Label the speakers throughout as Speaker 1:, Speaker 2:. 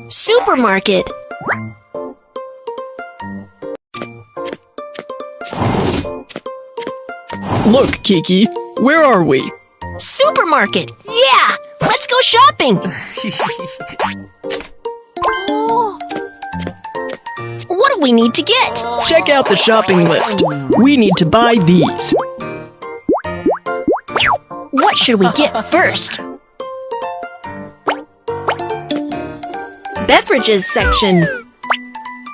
Speaker 1: Supermarket.
Speaker 2: Look, Kiki, where are we?
Speaker 1: Supermarket. Yeah! Let's go shopping! What do we need to get?
Speaker 2: Check out the shopping list. We need to buy these.
Speaker 1: What should we get first? Beverages section.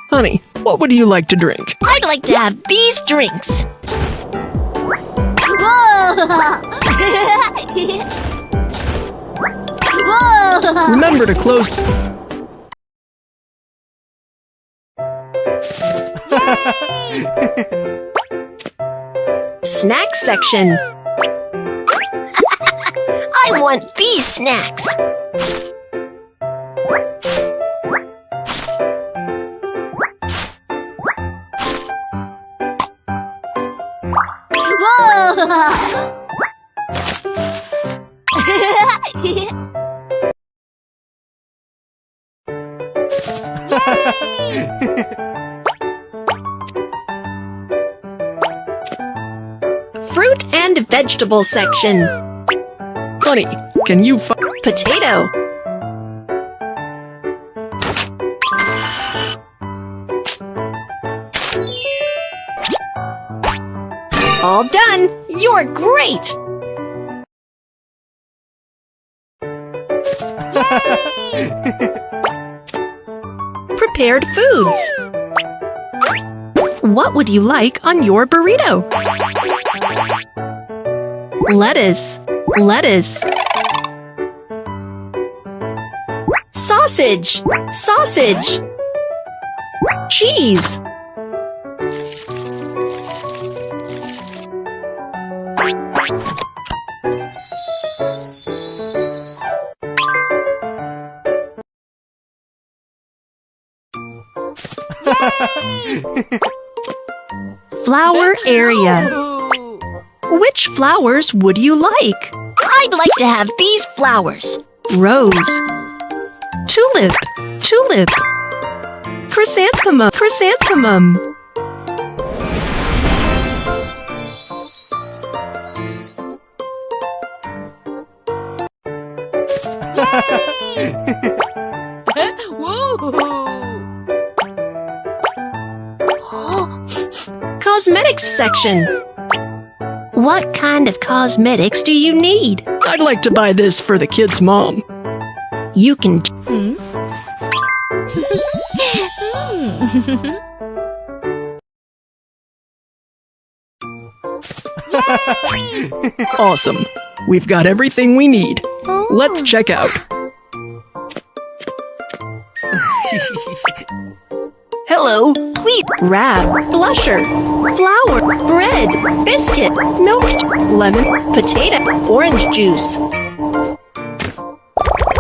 Speaker 2: Honey, what would you like to drink?
Speaker 1: I'd like to have these drinks.
Speaker 2: Remember to close.
Speaker 1: Snack section. I want these snacks. Fruit and vegetable section.
Speaker 2: Honey, can you find
Speaker 1: Potato. All done. You're great. Prepared foods. What would you like on your burrito? Lettuce. Lettuce. Sausage. Sausage. Cheese. Flower area. Which flowers would you like? I'd like to have these flowers. Rose. Tulip. Tulip. Chrysanthemum. Chrysanthemum. Cosmetics section. What kind of cosmetics do you need?
Speaker 2: I'd like to buy this for the kid's mom.
Speaker 1: You can...
Speaker 2: Awesome. We've got everything we need. Let's check out.
Speaker 1: Hello, please. Wrap, blusher, flour, bread, biscuit, milk, lemon, potato, orange juice.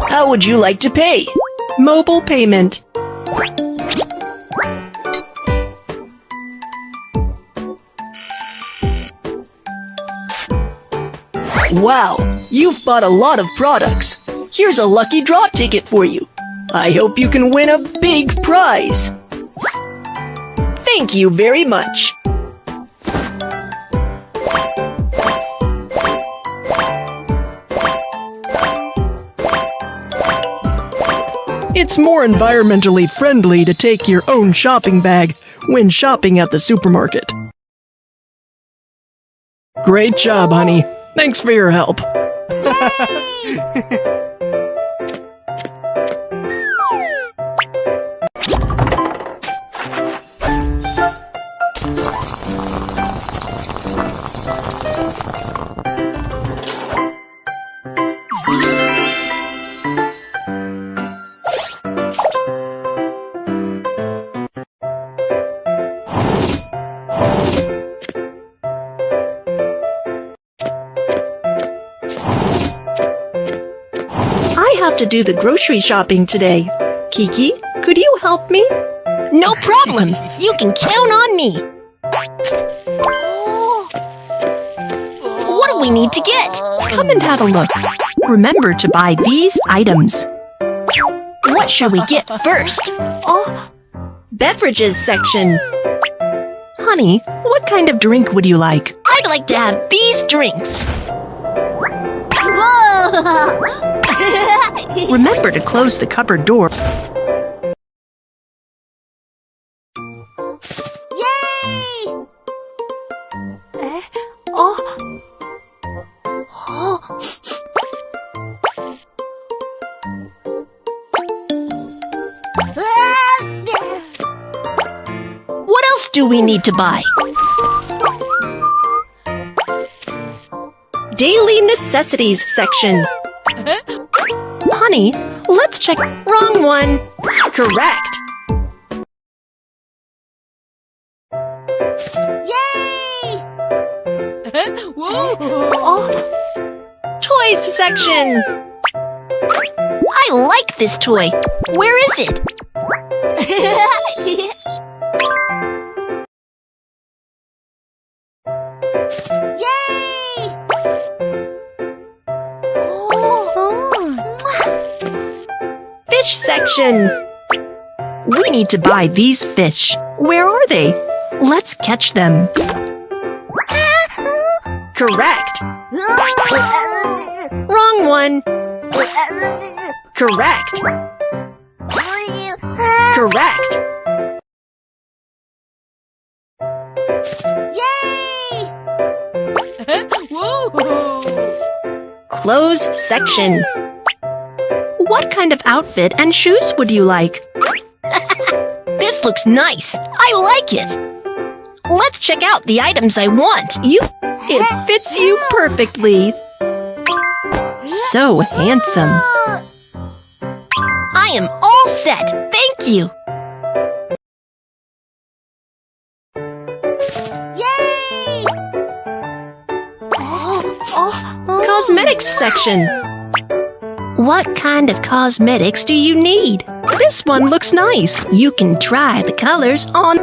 Speaker 1: How would you like to pay? Mobile payment. Wow, you've bought a lot of products. Here's a lucky draw ticket for you. I hope you can win a big prize. Thank you very much.
Speaker 2: It's more environmentally friendly to take your own shopping bag when shopping at the supermarket. Great job, honey. Thanks for your help.
Speaker 1: I have to do the grocery shopping today. Kiki, could you help me? No problem. You can count on me. What do we need to get? Come and have a look. Remember to buy these items. What should we get first? Oh, beverages section.
Speaker 2: Honey, what kind of drink would you like?
Speaker 1: I'd like to have these drinks.
Speaker 2: Remember to close the cupboard door.
Speaker 1: What else do we need to buy? Daily necessities section.
Speaker 2: Honey, let's check.
Speaker 1: Wrong one. Correct. Toys section. I like this toy. Where is it? Fish section.
Speaker 2: We need to buy these fish. Where are they? Let's catch them.
Speaker 1: Correct. Wrong one. Correct. Correct. Clothes section.
Speaker 2: What kind of outfit and shoes would you like?
Speaker 1: This looks nice. I like it. Let's check out the items I want.
Speaker 2: It fits you perfectly. So handsome.
Speaker 1: I am all set. Thank you. Cosmetics section.
Speaker 2: What kind of cosmetics do you need? This one looks nice. You can try the colors on.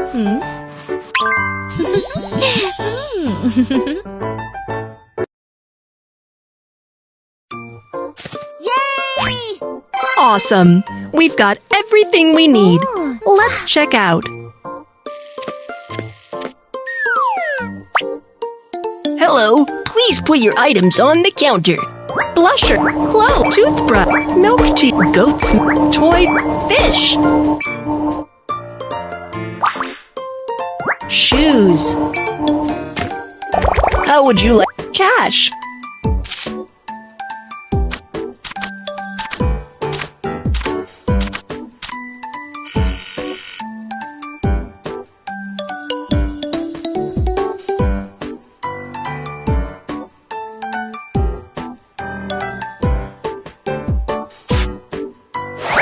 Speaker 2: Awesome. We've got everything we need. Let's check out.
Speaker 1: Hello. Please put your items on the counter.
Speaker 2: Blusher, clothes, toothbrush, milk tea, goat's milk, toy,
Speaker 1: Fish. Shoes. How would you like
Speaker 2: cash.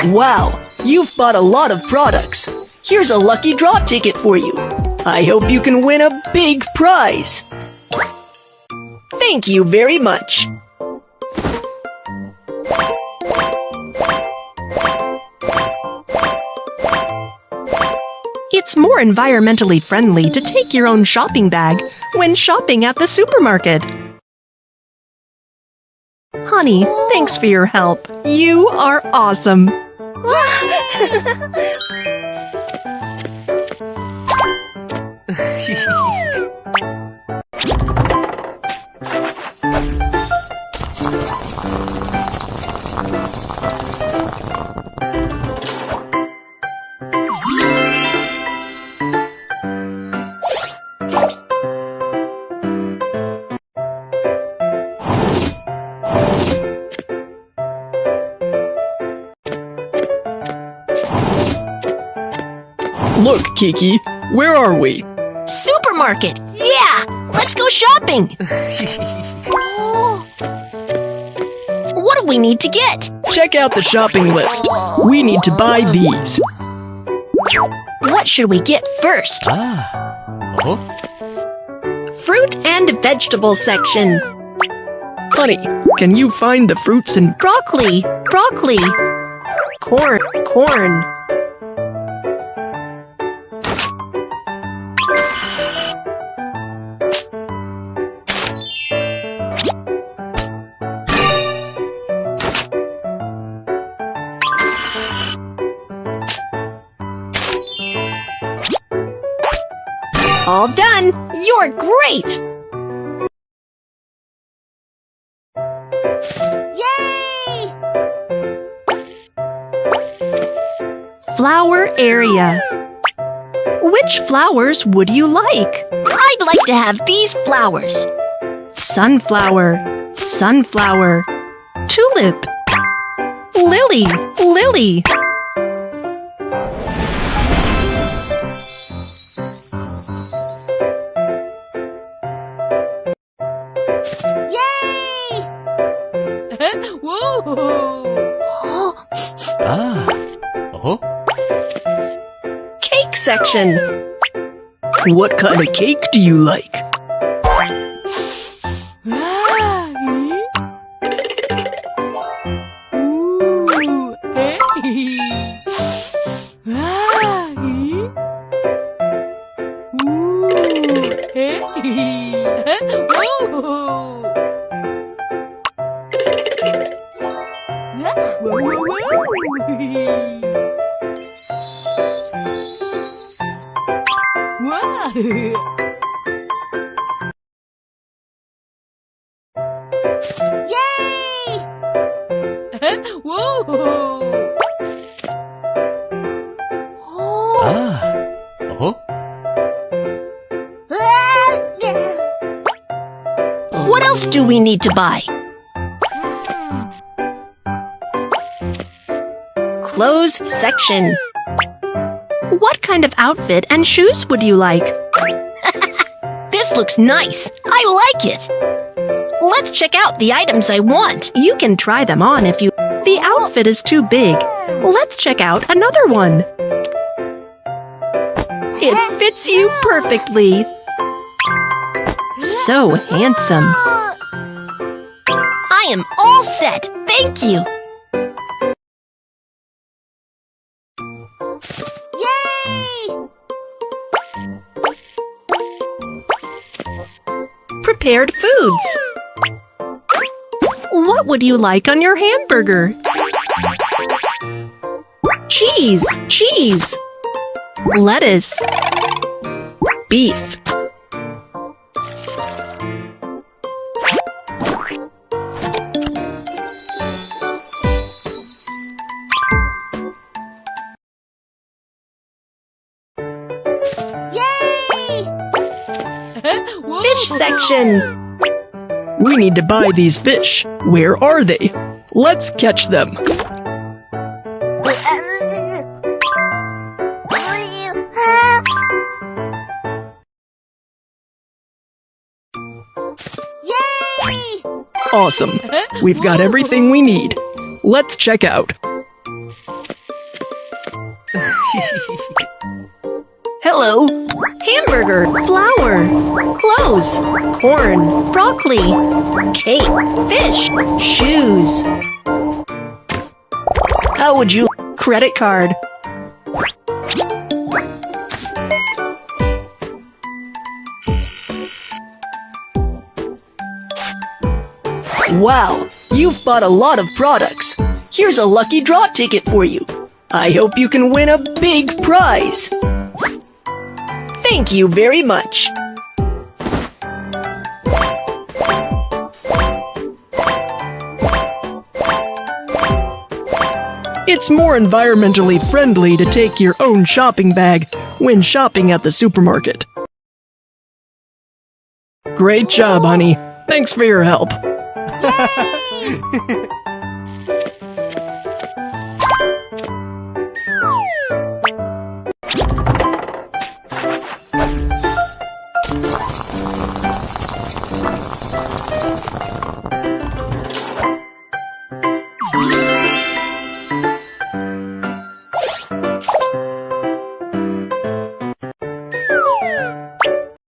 Speaker 1: Wow, you've bought a lot of products. Here's a lucky draw ticket for you. I hope you can win a big prize. Thank you very much.
Speaker 2: It's more environmentally friendly to take your own shopping bag when shopping at the supermarket. Honey, thanks for your help. You are awesome.
Speaker 3: Look, Kiki, where are we?
Speaker 1: Supermarket! Yeah! Let's go shopping! What do we need to get?
Speaker 3: Check out the shopping list. We need to buy these.
Speaker 1: What should we get first? Fruit and vegetable section.
Speaker 3: Honey, can you find the fruits and...
Speaker 1: Broccoli, broccoli. Corn.
Speaker 4: All done! You're great! Yay! Flower area. Which flowers would you like? I'd like to have these flowers. Sunflower, sunflower. Tulip. Lily, lily. Yay! Whoa! Cake section.
Speaker 3: What kind of cake do you like?
Speaker 4: Yay! What else do we need to buy? Clothes section. What kind of outfit and shoes would you like? This looks nice. I like it. Let's check out the items I want. You can try them on if you... The outfit is too big. Let's check out another one. It fits you perfectly. So handsome. I am all set. Thank you. Yay! Prepared foods. What would you like on your hamburger? Cheese, cheese. Lettuce. Beef. Yay! Fish section.
Speaker 3: We need to buy these fish. Where are they? Let's catch them.
Speaker 4: Yay!
Speaker 3: Awesome. We've got everything we need. Let's check out.
Speaker 4: Hello. Hamburger, flour, clothes, corn, broccoli, cake, fish, shoes.
Speaker 1: How would you...
Speaker 4: Credit card.
Speaker 1: Wow, you've bought a lot of products. Here's a lucky draw ticket for you. I hope you can win a big prize. Thank you very much.
Speaker 2: It's more environmentally friendly to take your own shopping bag when shopping at the supermarket.
Speaker 3: Great job, honey. Thanks for your help.
Speaker 4: Yay!